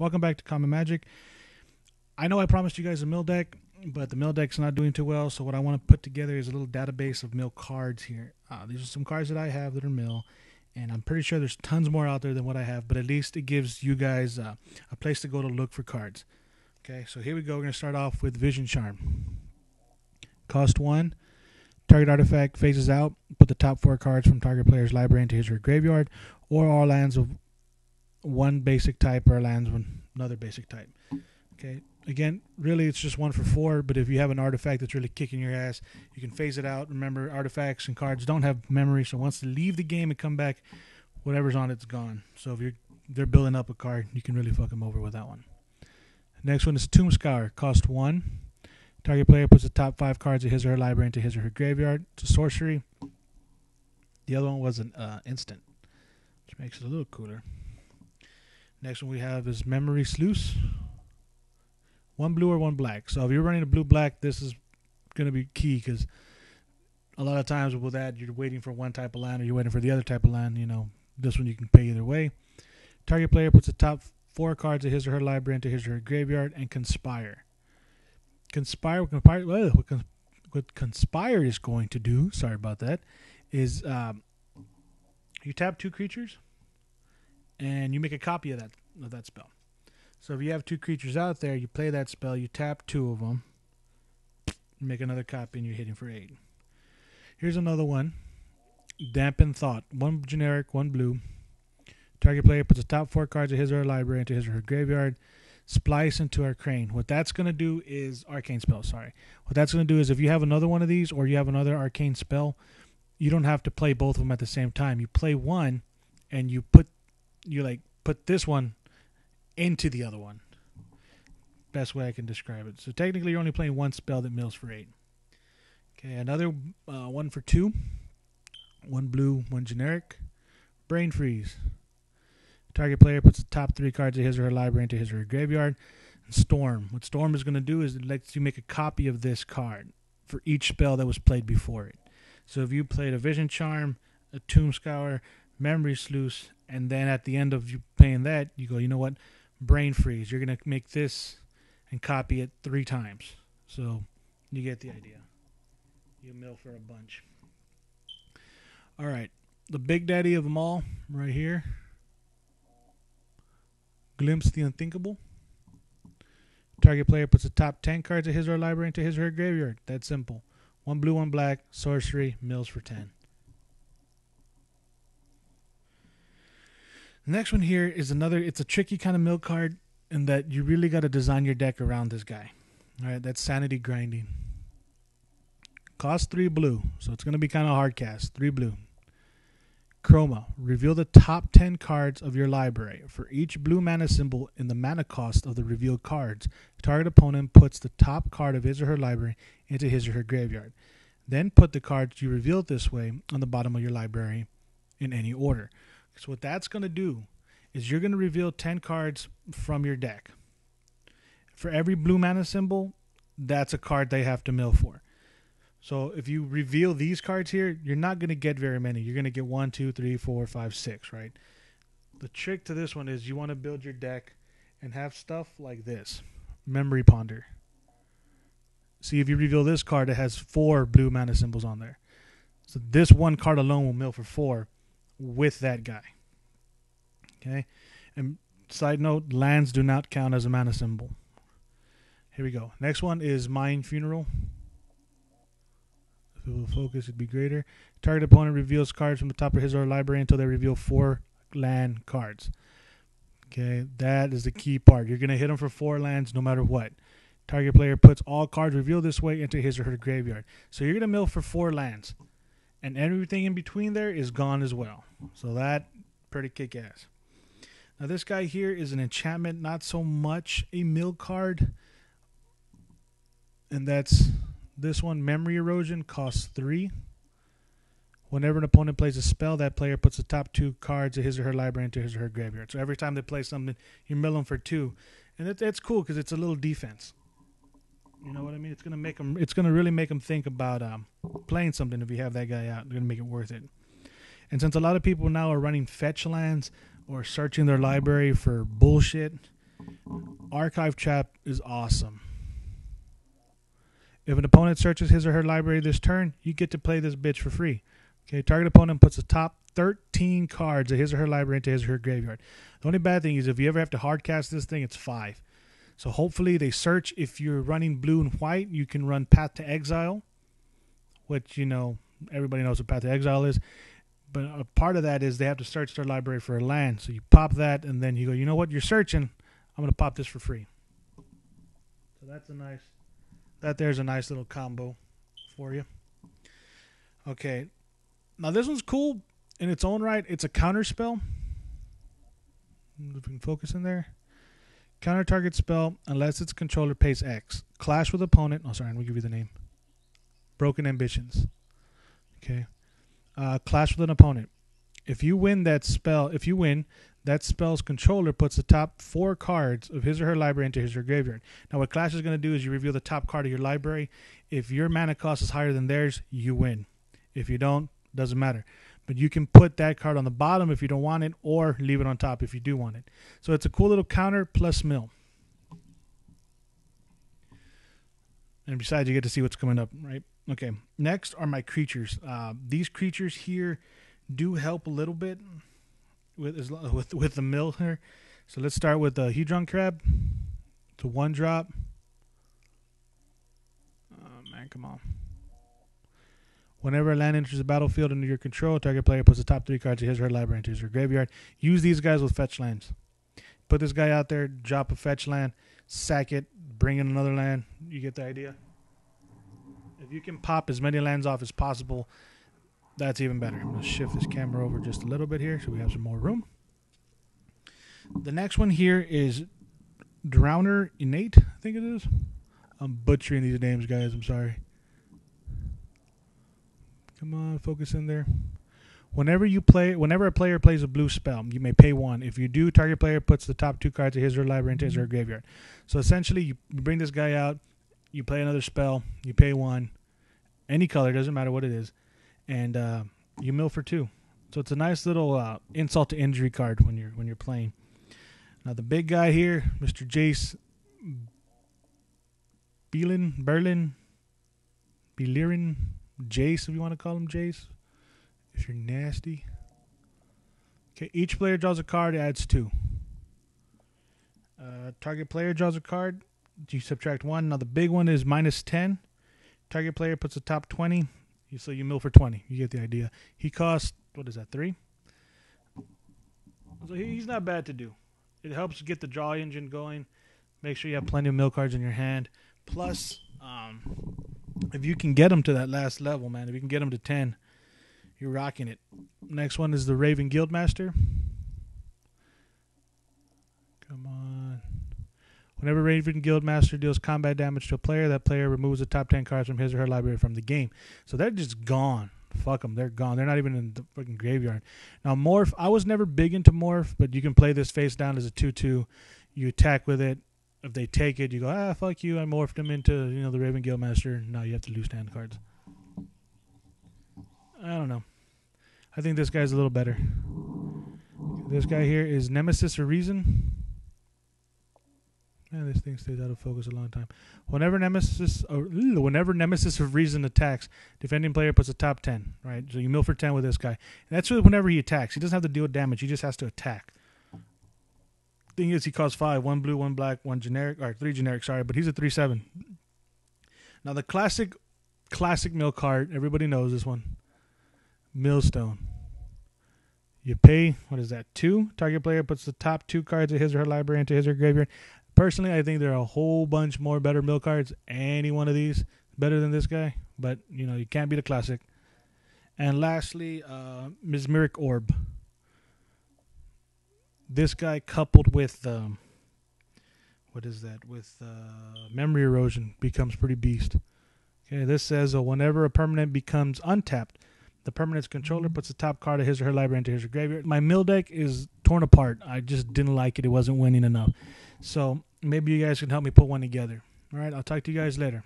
Welcome back to Common Magic. I know I promised you guys a mill deck, but the mill deck's not doing too well, so what I want to put together is a little database of mill cards here. These are some cards that I have that are mill, and I'm pretty sure there's tons more out there than what I have, but at least it gives you guys a place to go to look for cards. Okay, so here we go. We're going to start off with Vision Charm. Cost 1. Target artifact phases out. Put the top 4 cards from target player's library into his or her graveyard, or all lands of one basic type or lands with another basic type. Okay, again, really it's just 1 for 4, but if you have an artifact that's really kicking your ass, you can phase it out. Remember, artifacts and cards don't have memory, so once they leave the game and come back, whatever's on it's gone. So if they're building up a card, you can really fuck them over with that one. Next one is Tomb Scour. Cost 1. Target player puts the top 5 cards of his or her library into his or her graveyard. It's a sorcery. The other one was an instant, which makes it a little cooler. Next one we have is Memory Sluice. 1 blue or 1 black. So if you're running a blue-black, this is going to be key because a lot of times with that, you're waiting for one type of land or you're waiting for the other type of land. You know, this one you can pay either way. Target player puts the top 4 cards of his or her library into his or her graveyard and Conspire. What Conspire is going to do, sorry about that, is you tap 2 creatures and you make a copy of that spell. So if you have 2 creatures out there, you play that spell, you tap 2 of them, you make another copy, and you're hitting for 8. Here's another one. Dampen Thought. 1 generic, 1 blue. Target player puts the top 4 cards of his or her library into his or her graveyard. Splice into Arcane. What that's going to do is... Arcane spell, sorry. What that's going to do is if you have another one of these or you have another Arcane spell, you don't have to play both of them at the same time. You play one and you put this one into the other one. Best way I can describe it. So technically you're only playing one spell that mills for 8. Okay, another 1 for 2. 1 blue, 1 generic. Brain Freeze. Target player puts the top 3 cards of his or her library into his or her graveyard. And Storm. What Storm is going to do is it lets you make a copy of this card for each spell that was played before it. So if you played a Vision Charm, a Tomb Scour, Memory Sluice, and then at the end of you playing that, you go, you know what? Brain Freeze. You're going to make this and copy it 3 times. So you get the idea. You mill for a bunch. All right. The big daddy of them all right here. Glimpse the Unthinkable. Target player puts the top 10 cards of his or her library into his or her graveyard. That's simple. 1 blue, 1 black, sorcery, mills for 10. The next one here is it's a tricky kind of mill card in that you really got to design your deck around this guy. All right, that's Sanity Grinding. Cost 3 blue, so it's going to be kind of hard cast. 3 blue. Chroma. Reveal the top 10 cards of your library. For each blue mana symbol in the mana cost of the revealed cards, target opponent puts the top card of his or her library into his or her graveyard. Then put the cards you revealed this way on the bottom of your library in any order. So what that's going to do is you're going to reveal 10 cards from your deck. For every blue mana symbol, that's a card they have to mill for. So if you reveal these cards here, you're not going to get very many. You're going to get 1, 2, 3, 4, 5, 6, right? The trick to this one is you want to build your deck and have stuff like this. Memory Ponder. See, if you reveal this card, it has 4 blue mana symbols on there. So this one card alone will mill for 4 with that guy. Okay? And side note, lands do not count as a mana symbol. Here we go. Next one is Mind Funeral. If it will focus, it'd be greater. Target opponent reveals cards from the top of his or her library until they reveal 4 land cards. Okay, that is the key part. You're going to hit them for 4 lands no matter what. Target player puts all cards revealed this way into his or her graveyard. So you're going to mill for 4 lands. And everything in between there is gone as well. So that, pretty kick-ass. Now this guy here is an enchantment, not so much a mill card. And that's this one, Memory Erosion, costs 3. Whenever an opponent plays a spell, that player puts the top 2 cards of his or her library into his or her graveyard. So every time they play something, you mill them for 2. And it's cool because it's a little defense. You know what I mean? It's gonna really make them think about playing something if you have that guy out. They're gonna make it worth it. And since a lot of people now are running fetch lands or searching their library for bullshit, Archive Trap is awesome. If an opponent searches his or her library this turn, you get to play this bitch for free. Okay, target opponent puts the top 13 cards of his or her library into his or her graveyard. The only bad thing is if you ever have to hardcast this thing, it's 5. So hopefully they search. If you're running blue and white, you can run Path to Exile, which, you know, everybody knows what Path to Exile is. But a part of that is they have to search their library for a land. So you pop that, and then you go, you know what, you're searching. I'm going to pop this for free. So that's a nice... There's a nice little combo for you. Okay. Now this one's cool in its own right. It's a counter spell. If we can focus in there. Counter target spell unless its controller pays X. Clash with opponent. Oh, sorry, I'm going to give you the name. Broken Ambitions. Okay. Clash with an opponent. If you win, that spell's controller puts the top 4 cards of his or her library into his or her graveyard. Now, what Clash is going to do is you reveal the top card of your library. If your mana cost is higher than theirs, you win. If you don't, doesn't matter. But you can put that card on the bottom if you don't want it, or leave it on top if you do want it. So it's a cool little counter plus mill. And besides, you get to see what's coming up, right? Okay. Next are my creatures. These creatures here do help a little bit with the mill here. So let's start with the Hedron Crab. It's a 1-drop. Oh man, come on. Whenever a land enters the battlefield under your control, target player puts the top 3 cards of his or her library into his or her graveyard. Use these guys with fetch lands. Put this guy out there, drop a fetch land, sack it, bring in another land. You get the idea? If you can pop as many lands off as possible, that's even better. I'm going to shift this camera over just a little bit here so we have some more room. The next one here is Drowner Innate, I think it is. I'm butchering these names, guys. I'm sorry. Come on, focus in there. Whenever a player plays a blue spell, you may pay 1. If you do, target player puts the top 2 cards of his or her library into his or her graveyard. So essentially, you bring this guy out, you play another spell, you pay 1. Any color, doesn't matter what it is. And you mill for 2. So it's a nice little insult to injury card when you're playing. Now the big guy here, Mr. Jace Belirin, Jace, if you want to call him Jace, if you're nasty. Okay, each player draws a card, adds 2. Target player draws a card, you subtract 1. Now the big one is -10. Target player puts the top 20. So you mill for 20. You get the idea. He costs, what is that, 3? So he's not bad to do. It helps get the draw engine going. Make sure you have plenty of mill cards in your hand. Plus, if you can get them to that last level, man, if you can get them to 10, you're rocking it. Next one is the Raven Guildmaster. Come on. Whenever Raven Guildmaster deals combat damage to a player, that player removes the top 10 cards from his or her library from the game. So they're just gone. Fuck them. They're gone. They're not even in the fucking graveyard. Now, Morph, I was never big into Morph, but you can play this face down as a 2/2. You attack with it. If they take it, you go, fuck you. I morphed them into, the Raven Guildmaster. Now you have to lose hand cards. I don't know. I think this guy's a little better. This guy here is Nemesis of Reason. Man, this thing stays out of focus a long time. Whenever Nemesis of Reason attacks, defending player puts a top 10, right? So you mill for 10 with this guy. And that's whenever he attacks. He doesn't have to deal damage. He just has to attack. Thing is, he costs 5. 1 blue, 1 black, 1 generic, or 3 generic, sorry, but he's a 3/7. Now the classic mill card, everybody knows this one. Millstone. You pay, what is that, 2? Target player puts the top 2 cards of his or her library into his or her graveyard. Personally, I think there are a whole bunch more better mill cards. Any one of these better than this guy. But, you can't beat a classic. And lastly, Mesmeric Orb. This guy coupled with, Memory Erosion becomes pretty beast. Okay, this says whenever a permanent becomes untapped, the permanent's controller puts the top card of his or her library into his or her graveyard. My mill deck is torn apart. I just didn't like it. It wasn't winning enough. So maybe you guys can help me put one together. All right, I'll talk to you guys later.